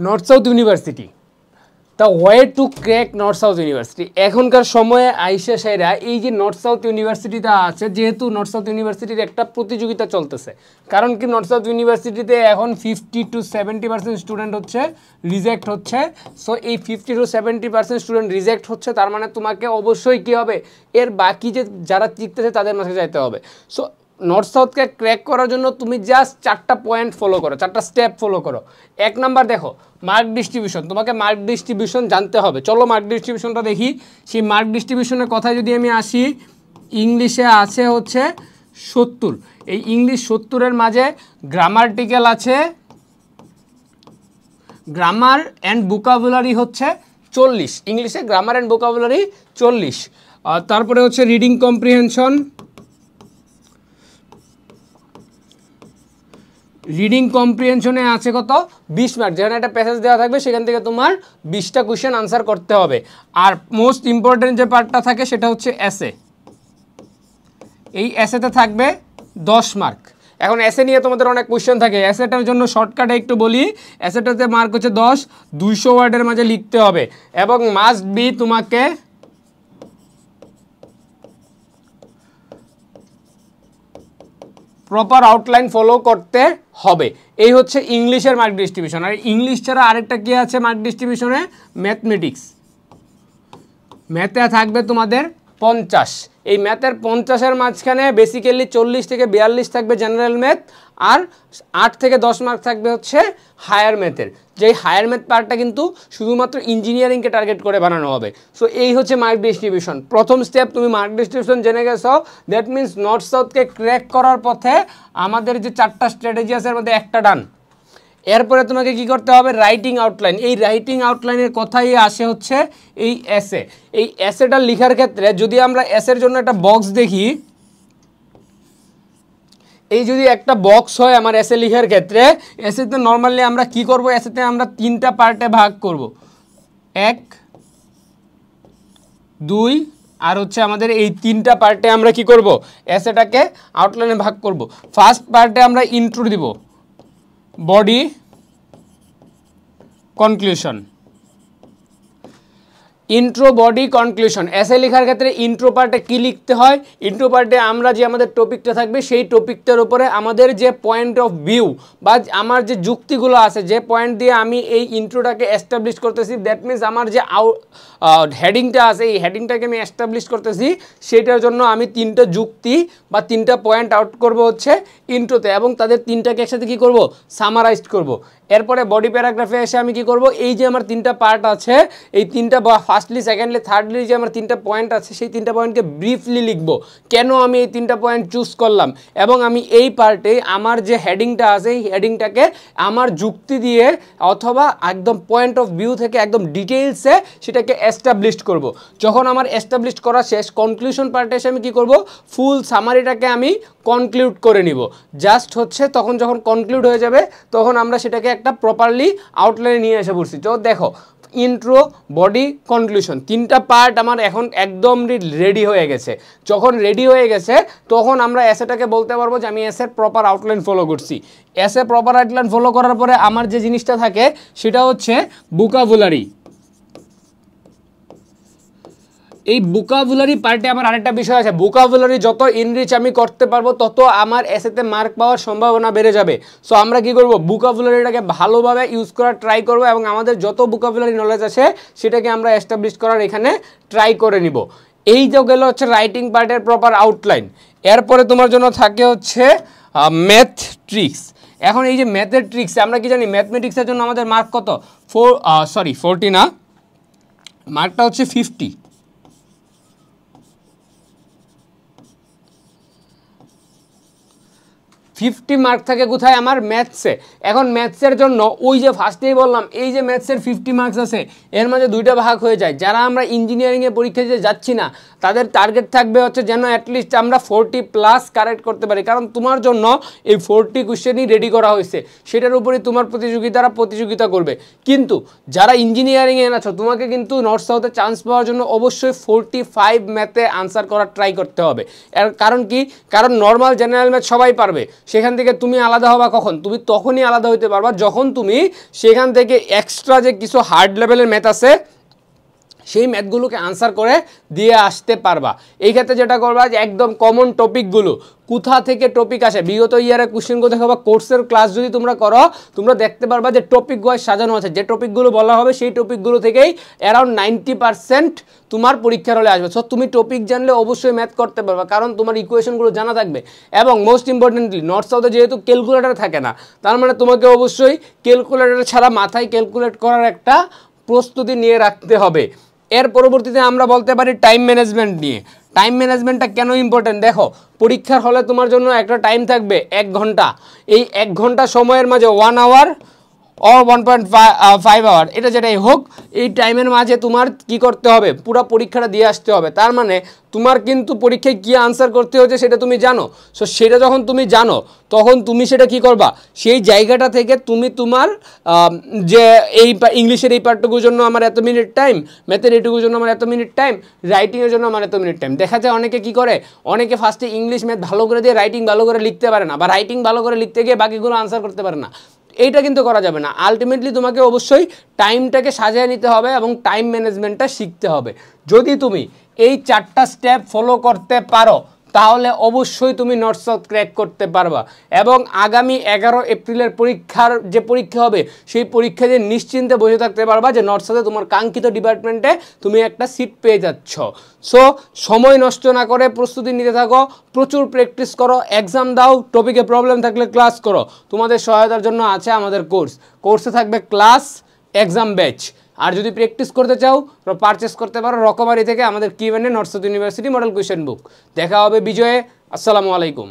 North South university, the way to crack north South university. এখনকার সময়ে আইসা সাইরা এই যে নর্থ সাউথ ইউনিভার্সিটিটা আছে, যেহেতু নর্থ সাউথ ইউনিভার্সিটির একটা প্রতিযোগিতা চলতেছে, কারণ কি নর্থ সাউথ ইউনিভার্সিটিতে এখন 50 to 70% স্টুডেন্ট হচ্ছে রিজেক্ট হচ্ছে। সো এই 50 to 70% স্টুডেন্ট রিজেক্ট হচ্ছে, তার মানে তোমাকে অবশ্যই কী হবে, এর বাকি যে যারা টিকতেছে তাদের মাঝে যাইতে হবে। সো নর্থ সাউথকে ক্র্যাক করার জন্য তুমি জাস্ট 4টা পয়েন্ট ফলো করো, 4টা স্টেপ ফলো করো। 1 নাম্বার দেখো মার্ক ডিস্ট্রিবিউশন, তোমাকে মার্ক ডিস্ট্রিবিউশন জানতে হবে। চলো মার্ক ডিস্ট্রিবিউশনটা দেখি। সেই মার্ক ডিস্ট্রিবিউশনের কথায় যদি আমি আসি, ইংলিশে আছে হচ্ছে 70। এই ইংলিশ 70-এর মাঝে গ্রামাটিক্যাল আছে, গ্রামার অ্যান্ড ভোকাবুলারি হচ্ছে 40। ইংলিশে গ্রামার অ্যান্ড ভোকাবুলারি 40। তারপরে হচ্ছে রিডিং কম্প্রিহেনশন, রিডিং কম্প্রিহেনশনে আছে কত 20 মার্ক। যেখানে একটা প্যাসেজ দেওয়া থাকবে সেখান থেকে তোমার 20টা কোয়েশ্চেন আনসার করতে হবে। আর মোস্ট ইম্পর্টেন্ট যে পার্টটা থাকে সেটা হচ্ছে এসে। এই এসেতে থাকবে 10 মার্ক। এখন এসে নিয়ে তোমাদের অনেক কোয়েশ্চেন থাকে, এসেটার জন্য শর্টকাটে একটু বলি। এসেটাতে মার্ক হচ্ছে 10, 200 ওয়ার্ডের মাঝে লিখতে হবে এবং মাস্ট বি তোমাকে প্রপার আউটলাইন ফলো করতে হবে। এই হচ্ছে ইংলিশের মার্ক ডিস্ট্রিবিউশন। আর ইংলিশ ছাড়া আরেকটা কি আছে মার্ক ডিস্ট্রিবিউশনে, ম্যাথমেটিক্স। ম্যাথে থাকবে তোমাদের 50। এই ম্যাথের 50-এর মাঝখানে বেসিক্যালি 40 থেকে 42 থাকবে জেনারেল ম্যাথ, আর 8 থেকে 10 মার্ক থাকবে হচ্ছে হায়ার ম্যাথের। যেই হায়ার ম্যাথ পার্টটা কিন্তু শুধুমাত্র ইঞ্জিনিয়ারিংকে টার্গেট করে বানানো হবে। সো এই হচ্ছে মার্ক ডিস্ট্রিবিউশন। প্রথম স্টেপ, তুমি মার্ক ডিস্ট্রিবিউশন জেনে গেছো, দ্যাট মিনস নর্থ সাউথকে ক্র্যাক করার পথে আমাদের যে 4টা স্ট্র্যাটেজি আছে এর মধ্যে একটা ডান। এরপরে তোমাকে কি করতে হবে, রাইটিং আউটলাইন। এই রাইটিং আউটলাইনের কথাই আসে হচ্ছে এই এসে। এই এসেটা লেখার ক্ষেত্রে যদি আমরা এসের জন্য একটা বক্স দেখি, এই যদি একটা বক্স হয় আমার এসে লেখার ক্ষেত্রে, এসেতে নর্মালি আমরা কি করব, এসেতে আমরা 3টা পার্টে ভাগ করব, 1, 2 আর হচ্ছে আমাদের এই 3টা পার্টে আমরা কি করব, এসেটাকে আউটলাইনে ভাগ করব। ফার্স্ট পার্টে আমরা ইন্ট্রো দিব, body, conclusion. Intro, body, conclusion. এসে লেখার ক্ষেত্রে ইন্ট্রো পার্টে কী লিখতে হয়, ইন্ট্রো পার্টে আমরা যে আমাদের টপিকটা থাকবে সেই টপিকটার উপরে আমাদের যে পয়েন্ট অফ ভিউ বা আমার যে যুক্তিগুলো আছে, যে পয়েন্ট দিয়ে আমি এই ইন্ট্রোটাকে এস্টাবলিশ করতেছি, দ্যাট মিনস আমার যে হেডিংটা আছে এই হেডিংটাকে আমি এস্টাবলিশ করতেছি, সেটার জন্য আমি 3টা যুক্তি বা 3টা পয়েন্ট আউট করব হচ্ছে ইন্ট্রোতে, এবং তাদের 3টাকে একসাথে কী করব, সামারাইজড করব। এরপরে বডি প্যারাগ্রাফে এসে আমি কি করব, এই যে আমার 3টা পার্ট আছে, এই 3টা ফার্স্টলি, সেকেন্ডলি, থার্ডলি যে আমার 3টা পয়েন্ট আছে, সেই 3টা পয়েন্টকে ব্রিফলি লিখব, কেন আমি এই 3টা পয়েন্ট চুজ করলাম, এবং আমি এই পার্টে আমার যে হেডিংটা আছে এই হেডিংটাকে আমার যুক্তি দিয়ে অথবা একদম পয়েন্ট অফ ভিউ থেকে একদম ডিটেইলসে সেটাকে এস্টাবলিশ করব। যখন আমার এস্টাবলিশ করা শেষ, কনক্লুশন পার্টে এসে আমি কি করব, ফুল সামারিটাকে আমি কনক্লুড করে নিব। জাস্ট হচ্ছে তখন যখন কনক্লুড হয়ে যাবে তখন আমরা সেটাকে একটা প্রপারলি আউটলাইনে নিয়ে এসে পড়ছি। তো দেখো, ইন্ট্রো, বডি, কনক্লুশন 3টা পার্ট আমার এখন একদম রেডি হয়ে গেছে। যখন রেডি হয়ে গেছে তখন আমরা এসেটাকে বলতে পারবো যে আমি এসের প্রপার আউটলাইন ফলো করছি। এসে প্রপার আউটলাইন ফলো করার পরে আমার যে জিনিসটা থাকে সেটা হচ্ছে ভোকাবুলারি। এই ভোকাবুলারি পার্টে আমার আরেকটা বিষয় আছে, ভোকাবুলারি যত ইনরিচ আমি করতে পারবো তত আমার এসেতে মার্ক পাওয়ার সম্ভাবনা বেড়ে যাবে। সো আমরা কি করব, ভোকাবুলারিটাকে ভালোভাবে ইউজ করার ট্রাই করব এবং আমাদের যত ভোকাবুলারি নলেজ আছে সেটাকে আমরা এস্টাবলিশ করার এখানে ট্রাই করে নিব। এই যে গেল হচ্ছে রাইটিং পার্টের প্রপার আউটলাইন। এরপরে তোমার জন্য থাকে হচ্ছে ম্যাথ ট্রিক্স। এখন এই যে ম্যাথের ট্রিক্স, আমরা কি জানি ম্যাথমেটিক্সের জন্য আমাদের মার্ক কত, 40 না, মার্কটা হচ্ছে 50। 50 মার্ক থাকে কোথায়, আমার ম্যাথসে। এখন ম্যাথসের জন্য ওই যে ফার্স্টেই বললাম, এই যে ম্যাথসের 50 মার্কস আছে এর মাঝে 2টা ভাগ হয়ে যায়। যারা আমরা ইঞ্জিনিয়ারিংয়ে পরীক্ষা দিতে যাচ্ছি না তাদের টার্গেট থাকবে হচ্ছে যেন অ্যাটলিস্ট আমরা 40+ কারেক্ট করতে পারি, কারণ তোমার জন্য এই 40 কোয়েশ্চেনই রেডি করা হয়েছে, সেটার উপরেই তোমার প্রতিযোগিতারা প্রতিযোগিতা করবে। কিন্তু যারা ইঞ্জিনিয়ারিংয়ে আছো তোমাকে কিন্তু নর্থ সাউথে চান্স পাওয়ার জন্য অবশ্যই 45 ম্যাথে আনসার করার ট্রাই করতে হবে। এর কারণ কি, কারণ নর্মাল জেনারেল ম্যাথ সবাই পারবে, সেখান থেকে তুমি আলাদা হবা কখন? তুমি তখনই আলাদা হইতে পারবা যখন তুমি সেখান থেকে এক্সট্রা যে কিছু হার্ড লেভেলের ম্যাথ আছে সেই ম্যাথগুলোকে আনসার করে দিয়ে আসতে পারবা। এই ক্ষেত্রে যেটা করবা যে একদম কমন টপিকগুলো কোথা থেকে টপিক আসে, বিগত ইয়ারের কোশ্চেনগুলো দেখো বা কোর্সের ক্লাস যদি তোমরা করো, তোমরা দেখতে পারবা যে টপিক ওয়াইজ সাজানো আছে। যে টপিকগুলো বলা হবে সেই টপিকগুলো থেকেই অ্যারাউন্ড 90% তোমার পরীক্ষার হলে আসবে। সো তুমি টপিক জানলে অবশ্যই ম্যাথ করতে পারবা, কারণ তোমার ইকুয়েশনগুলো জানা থাকবে। এবং মোস্ট ইম্পর্টেন্টলি নর্থ সাউথে যেহেতু ক্যালকুলেটর থাকে না, তার মানে তোমাকে অবশ্যই ক্যালকুলেটর ছাড়া মাথায় ক্যালকুলেট করার একটা প্রস্তুতি নিয়ে রাখতে হবে। এর পরবর্তীতে আমরা বলতে পারি টাইম ম্যানেজমেন্ট নিয়ে। টাইম ম্যানেজমেন্টটা কেন ইম্পর্টেন্ট? দেখো, পরীক্ষার হলে তোমার জন্য একটা টাইম থাকবে 1 ঘন্টা। এই 1 ঘন্টা সময়ের মাঝে 1 আওয়ার or 1.5 আওয়ার, এটা যেটাই হোক, এই টাইমের মাঝে তোমার কি করতে হবে? পুরো পরীক্ষাটা দিয়ে আসতে হবে। তার মানে তোমার কিন্তু পরীক্ষায় কী আনসার করতে হচ্ছে সেটা তুমি জানো। সো সেটা যখন তুমি জানো তখন তুমি সেটা কি করবা? সেই জায়গাটা থেকে তুমি তোমার যে এই ইংলিশের এই পার্টটুকুর জন্য আমার এত মিনিট টাইম, ম্যাথের এইটুকুর জন্য আমার এত মিনিট টাইম, রাইটিংয়ের জন্য আমার এত মিনিট টাইম। দেখা যায় অনেকে কি করে, অনেকে ফার্স্টে ইংলিশ ম্যাথ ভালো করে দিয়ে রাইটিং ভালো করে লিখতে পারে না, বা রাইটিং ভালো করে লিখতে গিয়ে বাকিগুলো আনসার করতে পারে না। এইটা কিন্তু করা যাবে না। আলটিমেটলি তোমাকে অবশ্যই টাইমটাকে সাজিয়ে নিতে হবে এবং টাইম ম্যানেজমেন্টটা শিখতে হবে। যদি তুমি এই 4টা স্টেপ ফলো করতে পারো তাহলে অবশ্যই তুমি নর্থ সাউথ ক্র্যাক করতে পারবা। এবং আগামী 11 এপ্রিলের যে পরীক্ষা হবে সেই পরীক্ষা দিয়ে নিশ্চিন্তে বসে থাকতে পারবা যে নর্থ সাউথে তোমার কাঙ্ক্ষিত ডিপার্টমেন্টে তুমি একটা সিট পেয়ে যাচ্ছ। সো সময় নষ্ট না করে প্রস্তুতি নিতে থাকো, প্রচুর প্র্যাকটিস করো, এক্সাম দাও, টপিকে প্রবলেম থাকলে ক্লাস করো। তোমাদের সহায়তার জন্য আছে আমাদের কোর্সে থাকবে ক্লাস, এক্সাম ব্যাচ। আর যদি প্র্যাকটিস করতে চাও তো পারচেস করতে পারো রকমারি থেকে আমাদের QnA North South university model question book. দেখা হবে বিজয়ে। আসসালামু আলাইকুম।